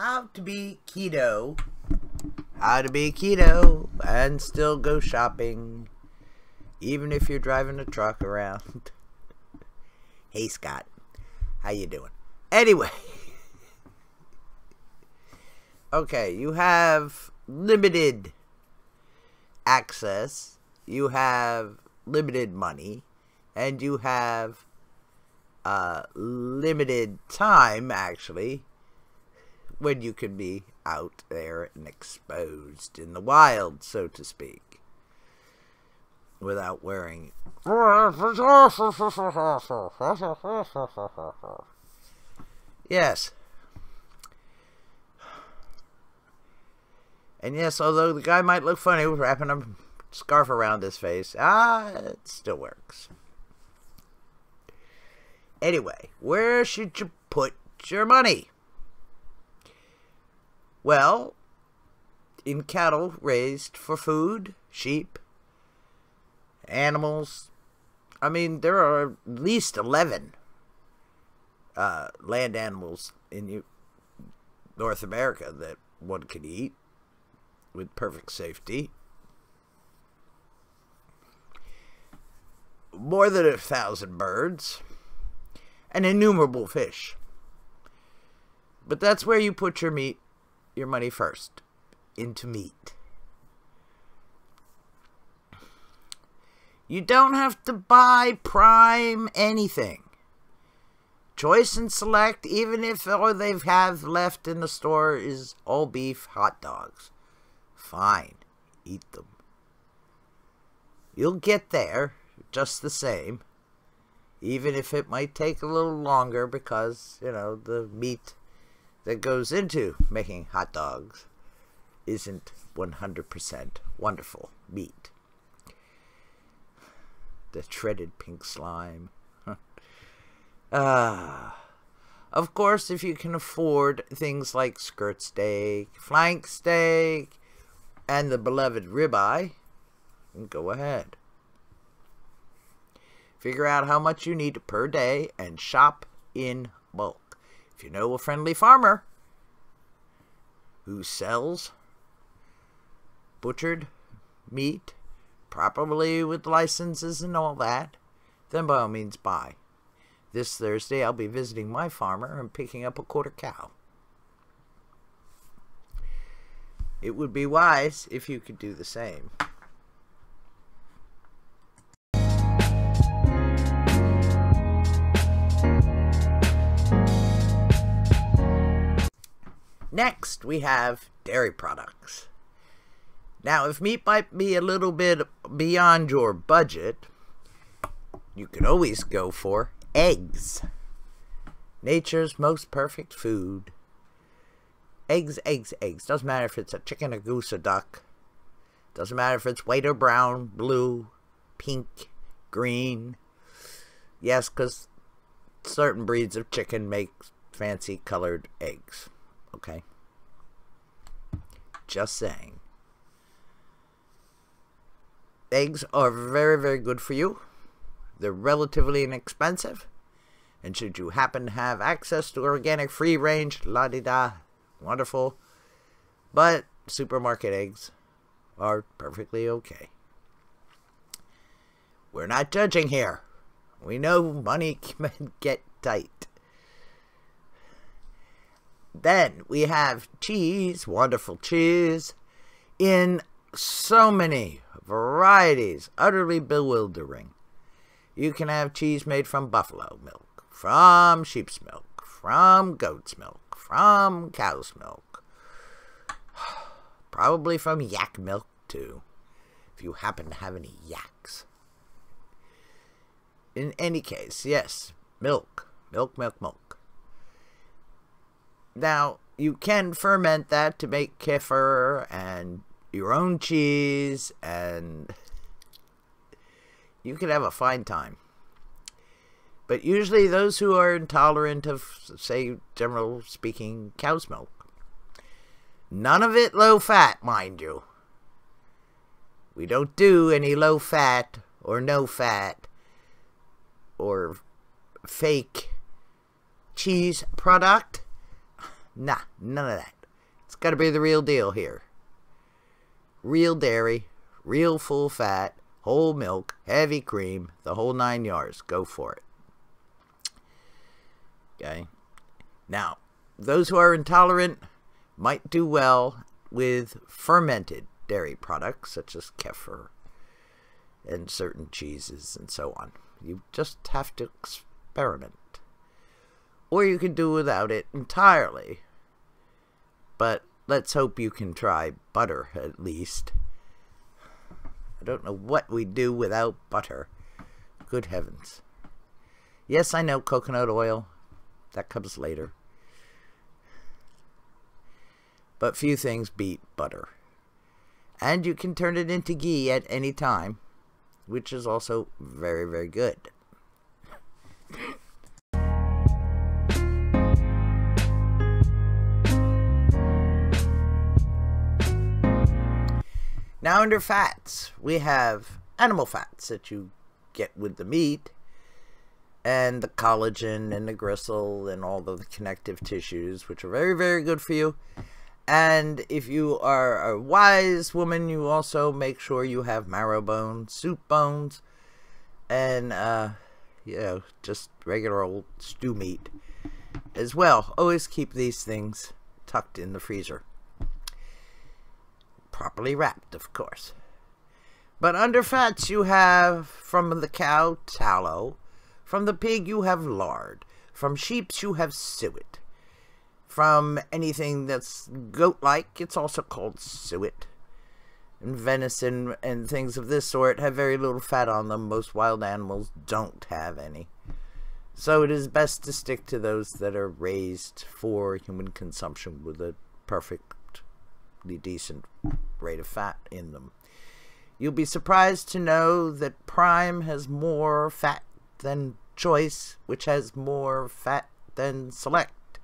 how to be keto. How to be keto and still go shopping, even if you're driving a truck around. Hey, Scott. How you doing? Anyway. Okay, you have limited access, you have limited money, and you have limited time, actually, when you can be out there and exposed in the wild, so to speak, without wearing... Yes. And yes, although the guy might look funny with wrapping a scarf around his face, it still works. Anyway, where should you put your money? Well, in cattle raised for food, sheep, animals. I mean, there are at least 11 land animals in North America that one can eat with perfect safety. More than 1,000 birds and innumerable fish. But that's where you put your money first, into meat. You don't have to buy prime anything. Choice and select, even if all they have left in the store is all beef hot dogs. Fine, eat them. You'll get there just the same, even if it might take a little longer because, you know, the meat that goes into making hot dogs isn't 100% wonderful meat. The shredded pink slime. Of course, if you can afford things like skirt steak, flank steak, and the beloved ribeye, go ahead. Figure out how much you need per day and shop in bulk. If you know a friendly farmer who sells butchered meat properly with licenses and all that, then by all means buy. This Thursday I'll be visiting my farmer and picking up a quarter cow. It would be wise if you could do the same. Next, we have dairy products. Now, if meat might be a little bit beyond your budget, you could always go for eggs. Nature's most perfect food. Eggs, eggs, eggs. Doesn't matter if it's a chicken, a goose, a duck. Doesn't matter if it's white or brown, blue, pink, green. Yes, because certain breeds of chicken make fancy colored eggs. Okay? Just saying. Eggs are very, very good for you. They're relatively inexpensive. And should you happen to have access to organic, free-range, la-di-da, wonderful. But supermarket eggs are perfectly okay. We're not judging here. We know money can get tight. Then we have cheese, wonderful cheese, in so many varieties, utterly bewildering. You can have cheese made from buffalo milk, from sheep's milk, from goat's milk, from cow's milk. Probably from yak milk, too, if you happen to have any yaks. In any case, yes, milk, milk, milk, milk. Now, you can ferment that to make kefir and your own cheese, and you can have a fine time. But usually those who are intolerant of, say, general speaking, cow's milk, none of it low fat, mind you. We don't do any low fat or no fat or fake cheese product. Nah, none of that. It's got to be the real deal here. Real dairy, real full fat, whole milk, heavy cream, the whole 9 yards. Go for it. Okay. Now, those who are intolerant might do well with fermented dairy products such as kefir and certain cheeses and so on. You just have to experiment. Or you can do without it entirely. But let's hope you can try butter at least. I don't know what we do without butter. Good heavens. Yes, I know coconut oil. That comes later. But few things beat butter. And you can turn it into ghee at any time, which is also very, very good. Now under fats, we have animal fats that you get with the meat, and the collagen and the gristle and all of the connective tissues, which are very, very good for you. And if you are a wise woman, you also make sure you have marrow bones, soup bones, and, just regular old stew meat as well. Always keep these things tucked in the freezer. Properly wrapped, of course. But under fats, you have, from the cow, tallow. From the pig, you have lard. From sheep, you have suet. From anything that's goat-like, it's also called suet. And venison and things of this sort have very little fat on them. Most wild animals don't have any. So it is best to stick to those that are raised for human consumption with a perfectly decent rate of fat in them. You'll be surprised to know that Prime has more fat than Choice, which has more fat than Select.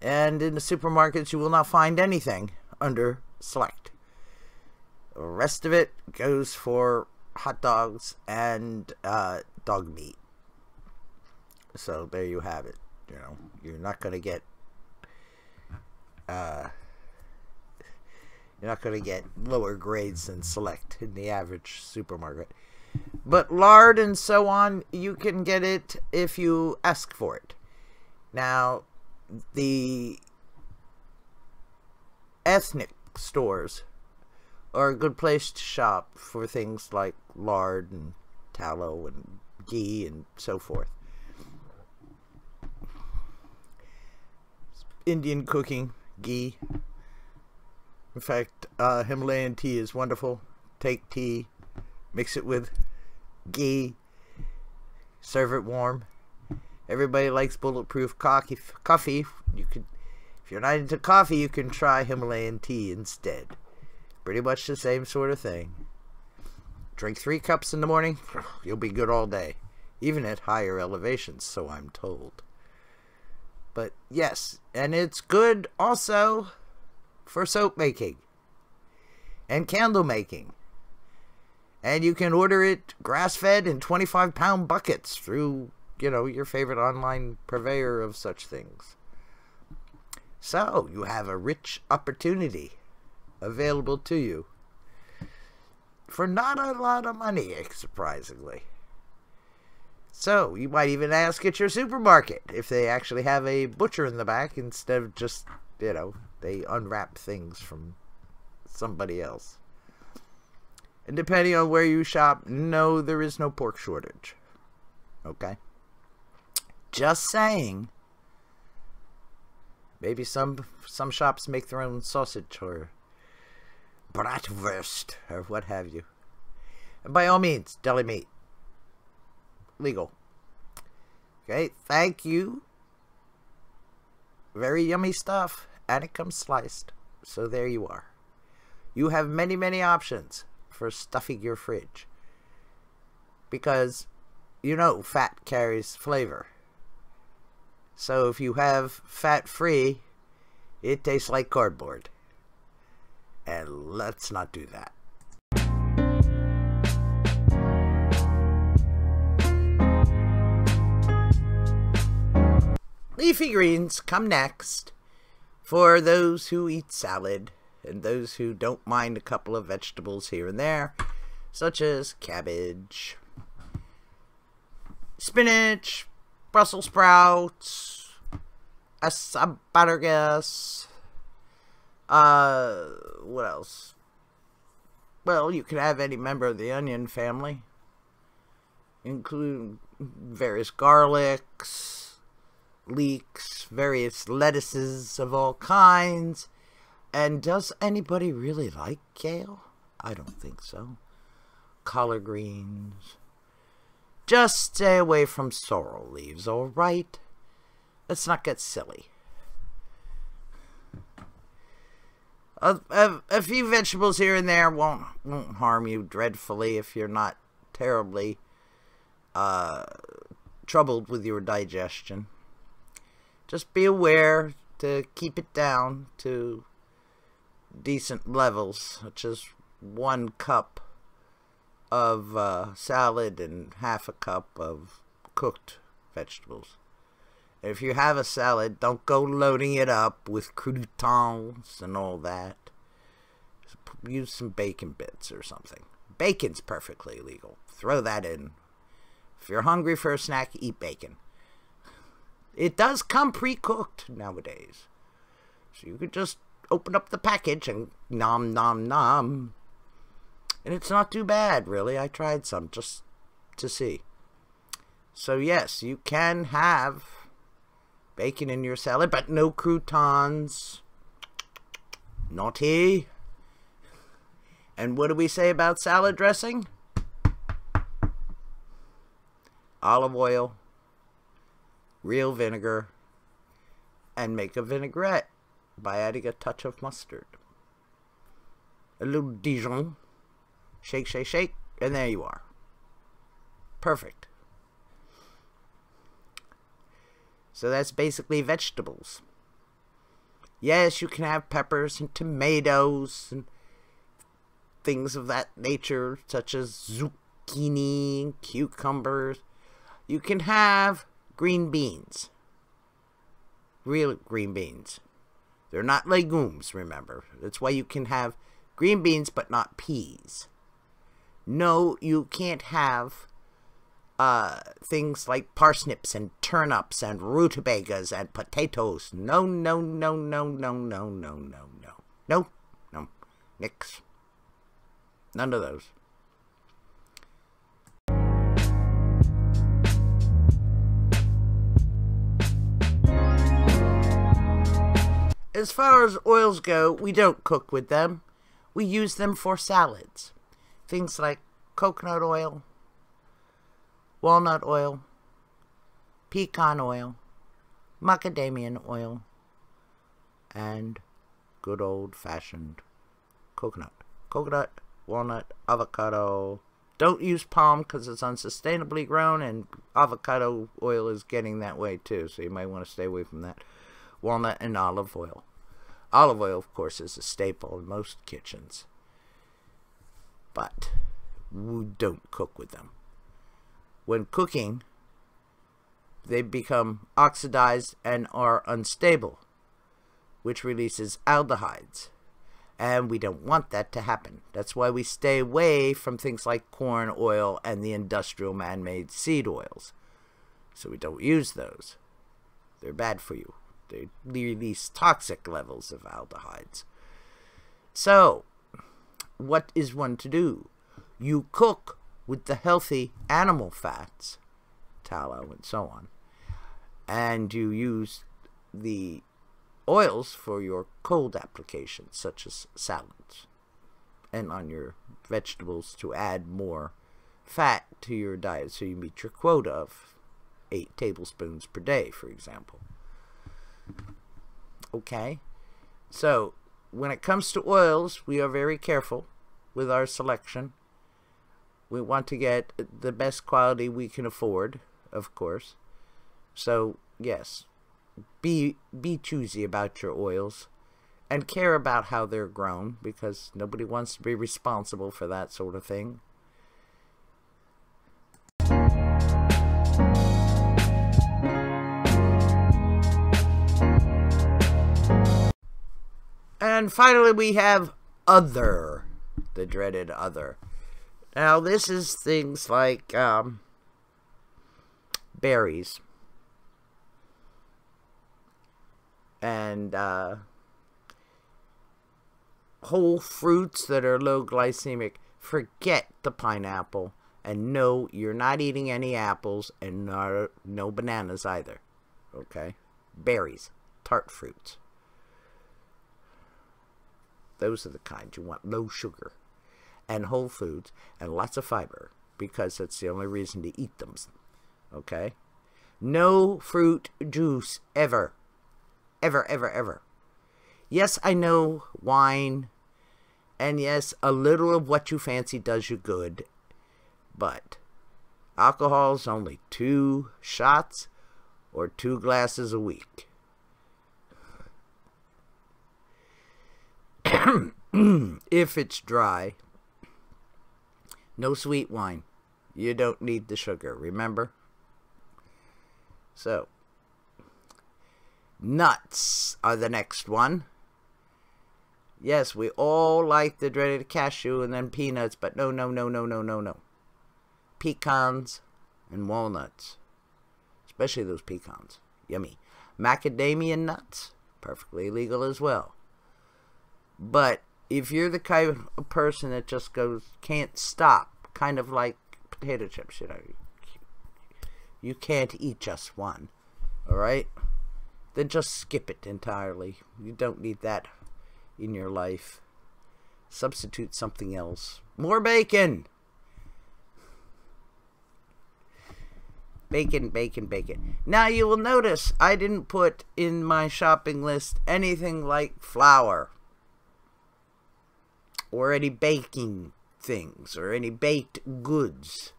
And in the supermarkets, you will not find anything under Select. The rest of it goes for hot dogs and dog meat. So there you have it. You know, you're not going to get lower grades than Select in the average supermarket. But lard and so on, you can get it if you ask for it. Now, the ethnic stores are a good place to shop for things like lard and tallow and ghee and so forth. Indian cooking, ghee. In fact, Himalayan tea is wonderful. Take tea, mix it with ghee, serve it warm. Everybody likes bulletproof coffee. You could, if you're not into coffee, you can try Himalayan tea instead. Pretty much the same sort of thing. Drink 3 cups in the morning, you'll be good all day, even at higher elevations, so I'm told. But yes, and it's good also for soap making and candle making. And you can order it grass-fed in 25-pound buckets through, your favorite online purveyor of such things. So, you have a rich opportunity available to you for not a lot of money, surprisingly. So, you might even ask at your supermarket if they actually have a butcher in the back instead of just, they unwrap things from somebody else. And depending on where you shop, no, there is no pork shortage. Okay? Just saying. Maybe some shops make their own sausage or bratwurst or what have you. And by all means, deli meat. Legal. Okay, thank you. Very yummy stuff. And it comes sliced. So there you are. You have many, many options for stuffing your fridge. Because, fat carries flavor. So if you have fat-free, it tastes like cardboard. And let's not do that. leafy greens come next for those who eat salad and those who don't mind a couple of vegetables here and there, such as cabbage, spinach, Brussels sprouts, asparagus, what else? Well, you could have any member of the onion family, including various garlics, leeks, various lettuces of all kinds. And does anybody really like kale? I don't think so. Collard greens. Just stay away from sorrel leaves, all right? Let's not get silly. A few vegetables here and there won't harm you dreadfully if you're not terribly troubled with your digestion. Just be aware to keep it down to decent levels, such as 1 cup of salad and half a cup of cooked vegetables. If you have a salad, don't go loading it up with croutons and all that. Just use some bacon bits or something. Bacon's perfectly legal. Throw that in. If you're hungry for a snack, eat bacon. It does come pre-cooked nowadays. So you could just open up the package and nom nom nom. And it's not too bad, really. I tried some just to see. So yes, you can have bacon in your salad, but no croutons. Naughty. And what do we say about salad dressing? Olive oil, real vinegar, and make a vinaigrette by adding a touch of mustard. A little Dijon. Shake, shake, shake, and there you are. Perfect. So that's basically vegetables. Yes, you can have peppers and tomatoes and things of that nature, such as zucchini and cucumbers. You can have green beans. Real green beans. They're not legumes, remember. That's why you can have green beans but not peas. No, you can't have things like parsnips and turnips and rutabagas and potatoes. No, no, no, no, no, no, no, no, no. No, no, nix. None of those. As far as oils go, we don't cook with them. We use them for salads. Things like coconut oil, walnut oil, pecan oil, macadamia oil, and good old-fashioned coconut. Coconut, walnut, avocado. Don't use palm because it's unsustainably grown, and avocado oil is getting that way too, so you might want to stay away from that. Walnut and olive oil. Olive oil, of course, is a staple in most kitchens. But we don't cook with them. When cooking, they become oxidized and are unstable, which releases aldehydes. And we don't want that to happen. That's why we stay away from things like corn oil and the industrial man-made seed oils. So we don't use those. They're bad for you. They release toxic levels of aldehydes. So, what is one to do? You cook with the healthy animal fats, tallow and so on, and you use the oils for your cold applications, such as salads, and on your vegetables to add more fat to your diet so you meet your quota of 8 tablespoons per day, for example. Okay, so when it comes to oils, we are very careful with our selection. We want to get the best quality we can afford, of course. So, yes, be choosy about your oils and care about how they're grown, because nobody wants to be responsible for that sort of thing. And finally, we have other, the dreaded other. Now, this is things like berries and whole fruits that are low glycemic. Forget the pineapple. And no, you're not eating any apples and no bananas either. Okay? Berries, tart fruits. Those are the kinds you want. Low sugar and whole foods and lots of fiber, because that's the only reason to eat them. Okay? No fruit juice ever. Ever, ever, ever. Yes, I know wine, and yes, a little of what you fancy does you good, but alcohol's only 2 shots or 2 glasses a week. If it's dry, no sweet wine. You don't need the sugar, remember? So, nuts are the next one. Yes, we all like the dreaded cashew and then peanuts, but no, no, no, no, no, no, no. Pecans and walnuts. Especially those pecans. Yummy. Macadamia nuts. Perfectly legal as well. But if you're the kind of person that just can't stop, kind of like potato chips, you know, you can't eat just one, alright? Then just skip it entirely. You don't need that in your life. Substitute something else. More bacon! Bacon, bacon, bacon. Now you will notice I didn't put in my shopping list anything like flour, or any baking things, or any baked goods.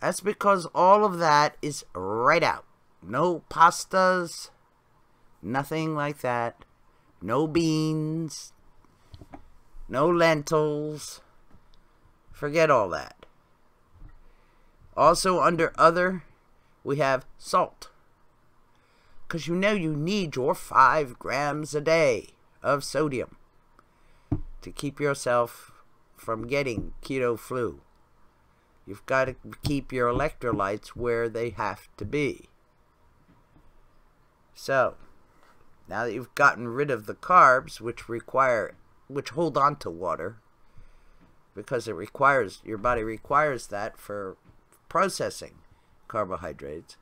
That's because all of that is right out. No pastas, nothing like that. No beans, no lentils. Forget all that. Also under other, we have salt. Because you know you need your 5 grams a day of sodium to keep yourself from getting keto flu. You've got to keep your electrolytes where they have to be. So, now that you've gotten rid of the carbs, which hold on to water, because your body requires that for processing carbohydrates,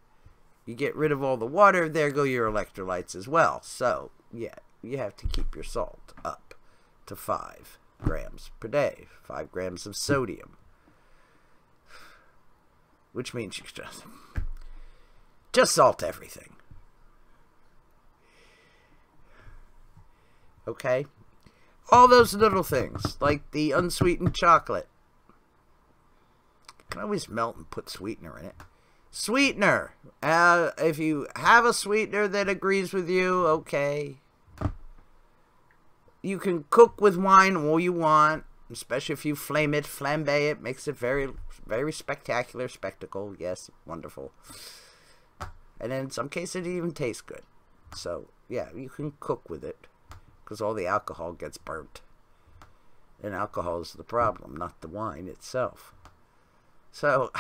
you get rid of all the water, there go your electrolytes as well. So, yeah, you have to keep your salt up to 5 grams per day. 5 grams of sodium. Which means you just salt everything. Okay? All those little things, like the unsweetened chocolate. You can always melt and put sweetener in it. Sweetener! If you have a sweetener that agrees with you, okay. You can cook with wine all you want, especially if you flambe it, makes it very, very spectacular spectacle. Yes, wonderful. And in some cases, it even tastes good. So, yeah, you can cook with it, because all the alcohol gets burnt. And alcohol is the problem, not the wine itself. So,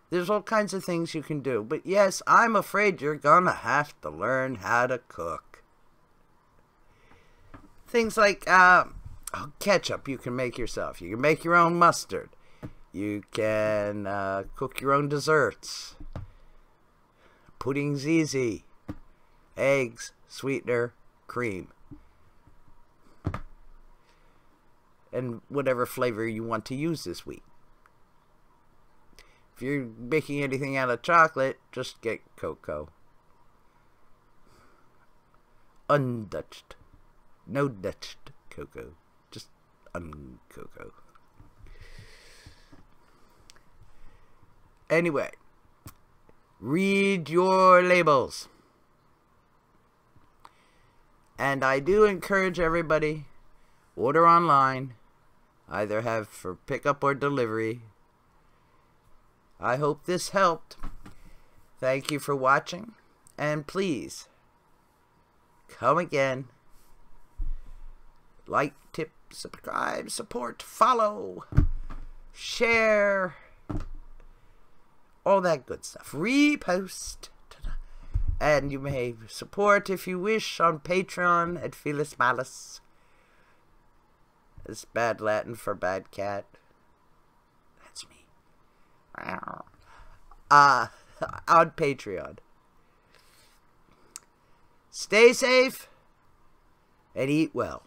there's all kinds of things you can do. But yes, I'm afraid you're gonna have to learn how to cook. Things like ketchup you can make yourself. You can make your own mustard. You can cook your own desserts. Pudding's easy. Eggs, sweetener, cream. And whatever flavor you want to use this week. If you're making anything out of chocolate, just get cocoa. Undutched. No Dutched cocoa. Just uncocoa. Anyway. Read your labels. And I do encourage everybody, order online. Either have for pickup or delivery. I hope this helped. Thank you for watching. And please, come again. Like, tip, subscribe, support, follow, share, all that good stuff. Repost. And you may support, if you wish, on Patreon at Felis Malus. It's bad Latin for bad cat. That's me. On Patreon. Stay safe and eat well.